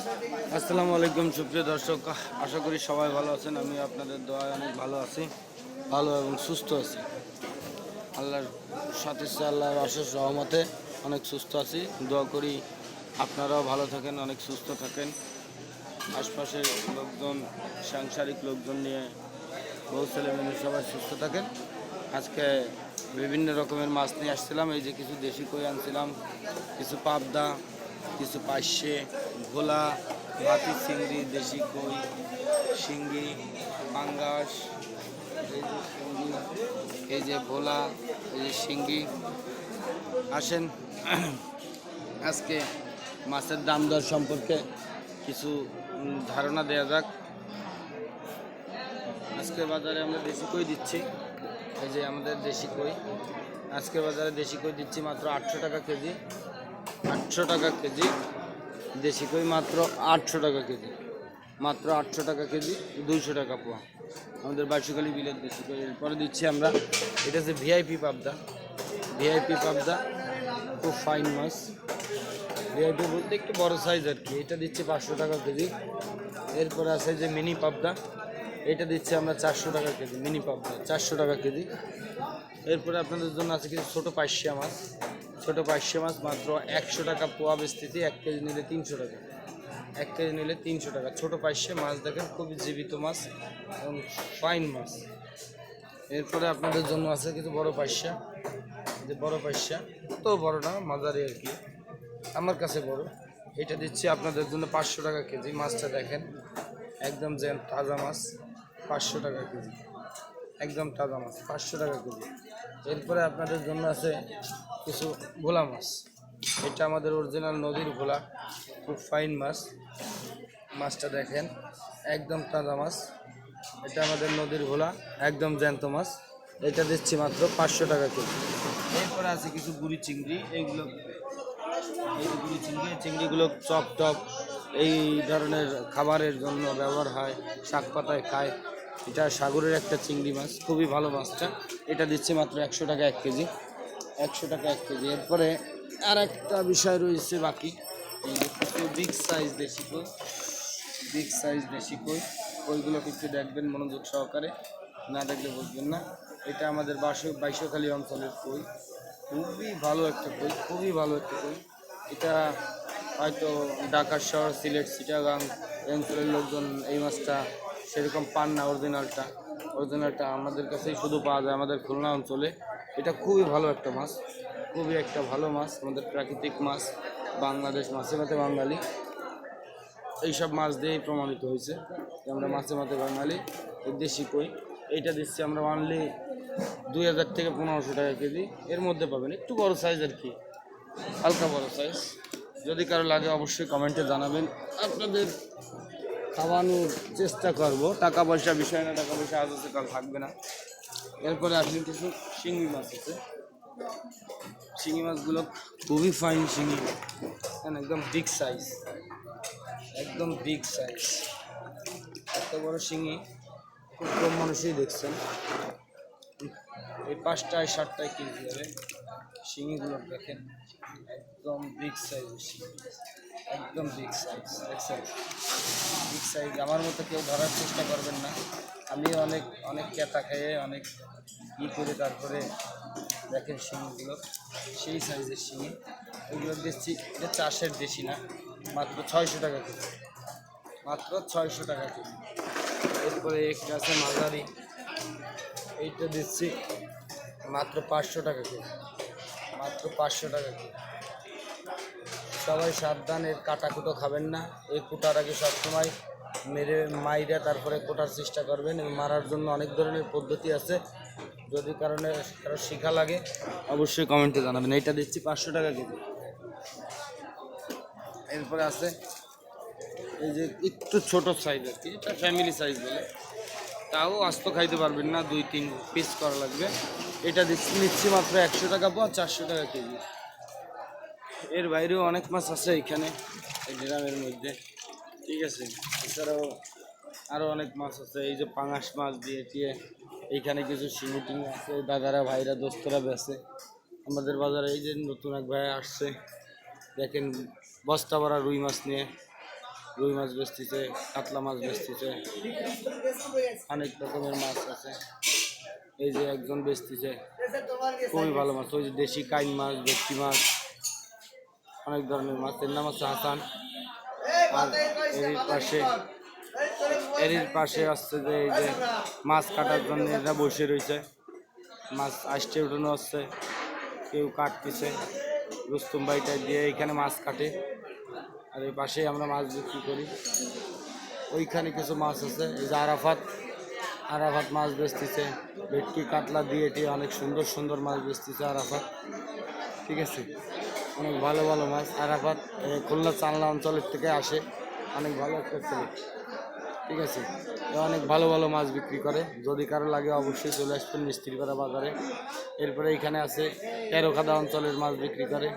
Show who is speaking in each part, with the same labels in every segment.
Speaker 1: আসসালামু আলাইকুম সুপ্রিয় দর্শক, আশা করি সবাই ভালো আছেন। আমি আপনাদের দোয়ায় অনেক ভালো আছি, ভালো এবং সুস্থ আছি। আল্লাহর সাথে আল্লাহর অশেষ রহমতে অনেক সুস্থ আছি। দোয়া করি আপনারাও ভালো থাকেন, অনেক সুস্থ থাকেন। আশপাশের লোকজন, সাংসারিক লোকজন নিয়ে বউ ছেলে মেয়ে সবাই সুস্থ থাকেন। আজকে বিভিন্ন রকমের মাছ নিয়ে আসছিলাম। এই যে কিছু দেশি কই আনছিলাম, কিছু পাবদা, কিছু পার্শে, ভোলা, মাটি চিংড়ি, দেশি কই, শিঙ্গি, পাঙ্গাস, এই যে শিঙ্গি, এই যে ভোলা, এই যে শিঙ্গি। আসেন আজকে মাছের দাম দর সম্পর্কে কিছু ধারণা দেওয়া যাক। আজকে বাজারে আমরা দেশি কই দিচ্ছি, এই যে আমাদের দেশি কই। আজকে বাজারে দেশি কই দিচ্ছি মাত্র 800 টাকা কেজি। 800 টাকা কেজি দেশি কই, মাত্র 800 টাকা কেজি, মাত্র 800 টাকা কেজি, 200 টাকা পোয়া আমাদের বাসুখালী বিলের দেশি কই। এরপরে দিচ্ছি আমরা, এটা হচ্ছে ভিআইপি পাবদা। ভিআইপি পাবদা খুব ফাইন মাছ। ভিআইপি বলতে একটু বড় সাইজ আর কি। এটা দিচ্ছি 500 টাকা কেজি। এরপরে আছে যে মিনি পাবদা, এটা দিচ্ছি আমরা 400 টাকা কেজি। মিনি পাবদা 400 টাকা কেজি। এরপরে আপনাদের জন্য আছে কিছু ছোটো পার্শিয়া মাছ। ছোটো পার্শিয়া মাছ মাত্র 100 টাকা পোয়া বেচতেছি। 1 কেজি নিলে 300 টাকা। 1 কেজি নিলে 300 টাকা। ছোটো পার্শিয়া মাছ দেখেন, খুবই জীবিত মাছ এবং ফাইন মাছ। এরপরে আপনাদের জন্য আছে কিছু বড় পার্শিয়া। যে বড় পার্শিয়া, তো বড় না, মাঝারি আর কি, আমার কাছে বড়। এটা দিচ্ছি আপনাদের জন্য 500 টাকা কেজি। মাছটা দেখেন, একদম যে তাজা মাছ, 500 টাকা কেজি, একদম তাজা মাছ, 500 টাকা কেজি। এরপরে আপনাদের জন্য আছে কিছু ভোলা মাছ। এটা আমাদের অরিজিনাল নদীর ভোলা, খুব ফাইন মাছ। মাছটা দেখেন, একদম তাজা মাছ। এটা আমাদের নদীর ভোলা, একদম জ্যান্ত মাছ। এটা দিচ্ছি মাত্র 500 টাকা কেজি। এরপরে আছে কিছু গুড়ি চিংড়ি। এইগুলো, এই গুড়ি চিংড়ি, চিংড়িগুলো চপ টপ এই ধরনের খাবারের জন্য ব্যবহার হয়, শাক পাতায় খায়। এটা সাগরের একটা চিংড়ি মাছ, খুবই ভালো মাছটা। এটা দিচ্ছে মাত্র 100 টাকা 1 কেজি। 100 টাকা 1 কেজি। এরপরে আর একটা বিষয় রয়েছে বাকি, এই যে কিছু বিগ সাইজ দেশি কই। বিগ সাইজ দেশি কই, কইগুলো কিছু দেখবেন মনোযোগ সহকারে, না দেখলে বুঝবেন না। এটা আমাদের বাইশখালী অঞ্চলের কই, খুবই ভালো একটা কই, খুবই ভালো একটা কই। এটা হয়তো ঢাকা শহর, সিলেট, চিটাগাং এই অঞ্চলের লোকজন এই মাছটা সেরকম পান না। অরিজিনালটা আমাদের কাছেই শুধু পাওয়া যায়, আমাদের খুলনা অঞ্চলে। এটা খুবই ভালো একটা মাছ, খুবই একটা ভালো মাছ, আমাদের প্রাকৃতিক মাছ। বাংলাদেশ মাছে মাতে বাঙালি, এইসব মাছ দিয়েই প্রমাণিত হয়েছে যে আমরা মাছে মাতে বাঙালি। এই দেশি কই, এইটা দিচ্ছি আমরা অনলি 2000 থেকে 1500 টাকা কেজি। এর মধ্যে পাবেন, একটু বড় সাইজ আর কি, হালকা বড় সাইজ। যদি কারো লাগে অবশ্যই কমেন্টে জানাবেন, আপনাদের খাওয়ানোর চেষ্টা করব। টাকা পয়সা বিষয় না, টাকা পয়সা আজ আছে কাল থাকবে না। এরপরে আসলে কিছু শিঙি মাছ আছে। শিঙি মাছগুলো খুবই ফাইন শিঙি, একদম বিগ সাইজ, একদম বিগ সাইজ। এত বড় শিঙি খুব কম মানুষই দেখছেন। এই 5টায় 7টায় কেজি হবে শিঙিগুলো দেখেন, একদম বিগ সাইজের শিঙি, একদম বিগ সাইজ। দেখছেন, বিগ সাইজ। আমার মতো কেউ ধরার চেষ্টা করবেন না। আমি অনেক অনেক ক্যাতা খেয়ে অনেক করে তারপরে দেখেন শিঙিগুলো, সেই সাইজের শিঙি। এগুলো দিচ্ছি, এটা চাষের দেশি না, মাত্র 600 টাকা কেজি, মাত্র 600 টাকা কেজি। এরপরে একটা আছে মাঝারি, এইটা দিচ্ছি মাত্র 500 টাকা কেজি, মাত্র 500 টাকা কেজি। সবাই সাবধান, এর কাটাকুটো খাবেন না। এই কুটার আগে সবসময় মেরে মাইরা তারপরে কোটার চেষ্টা করবেন। এবং মারার জন্য অনেক ধরনের পদ্ধতি আছে, যদি কারো শিখা লাগে অবশ্যই কমেন্টে জানাবেন। এইটা দিচ্ছি 500 টাকা কেজি। এরপরে আছে এই যে একটু ছোট সাইজ আর কি, এটা ফ্যামিলি সাইজ বলে, তাও আস্ত খাইতে পারবেন না, 2-3 পিস করা লাগবে। এটা নিচ্ছি মাত্র 100 টাকা পোয়া, 400 টাকা কেজি। এর বাইরেও অনেক মাছ আছে এখানে এই গ্রামের মধ্যে, ঠিক আছে। এছাড়াও আরও অনেক মাছ আছে, এই যে পাঙাশ মাছ দিয়ে টিয়ে এইখানে কিছু শিঙি টিঙি আছে, দাদারা ভাইরা দোস্তরা বেছে আমাদের বাজারে। এই যে নতুন এক ভাই আসছে, দেখেন বস্তা ভরা রুই মাছ নিয়ে, রুই মাছ বেচতেছে, কাতলা মাছ বেচতেছে, অনেক রকমের মাছ আছে। এই যে একজন বেচতেছে, খুবই ভালো মাছ। ওই যে দেশি কাইন মাছ, ভেটকি মাছ, অনেক ধরনের মাছ। এর নাম হচ্ছে হাসান। আর এর পাশে আসছে যে এই যে মাছ কাটার জন্য এরা বসে রয়েছে, মাছ আসছে উঠানো হচ্ছে, কেউ কাটতেছে রুস্তুম ভাইটা দিয়ে এখানে মাছ কাটে। আর এই পাশে আমরা মাছ বিক্রি করি। ওইখানে কিছু মাছ আছে, এই যে আরাফাত মাছ বেচতেছে, ভেটকি কাতলা দিয়ে এটি অনেক সুন্দর সুন্দর মাছ বেচতেছে আরাফাত। ঠিক আছে, অনেক ভালো ভালো মাছ। আরাফাত খুলনা চালনা অঞ্চলের থেকে আসে, অনেক ভালো একটা ছেলে। ঠিক আছে, অনেক ভালো ভালো মাছ বিক্রি করে। যদি কারো লাগে অবশ্যই চলে আসবেন মিস্ত্রিপাড়া বাজারে। এরপরে এখানে আছে তেরোখাদা অঞ্চলের মাছ বিক্রি করে,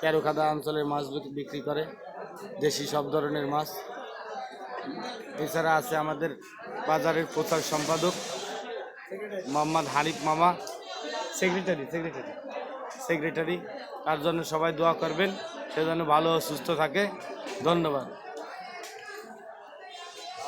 Speaker 1: তেরোখাদা অঞ্চলের মাছ বিক্রি করে দেশি সব ধরনের মাছ। এছাড়া আছে আমাদের বাজারের প্রচার সম্পাদক মোহাম্মদ হানিফ মামা, সেক্রেটারি। তার জন্য সবাই দোয়া করবেন, সে যেন ভালো ও সুস্থ থাকে। ধন্যবাদ।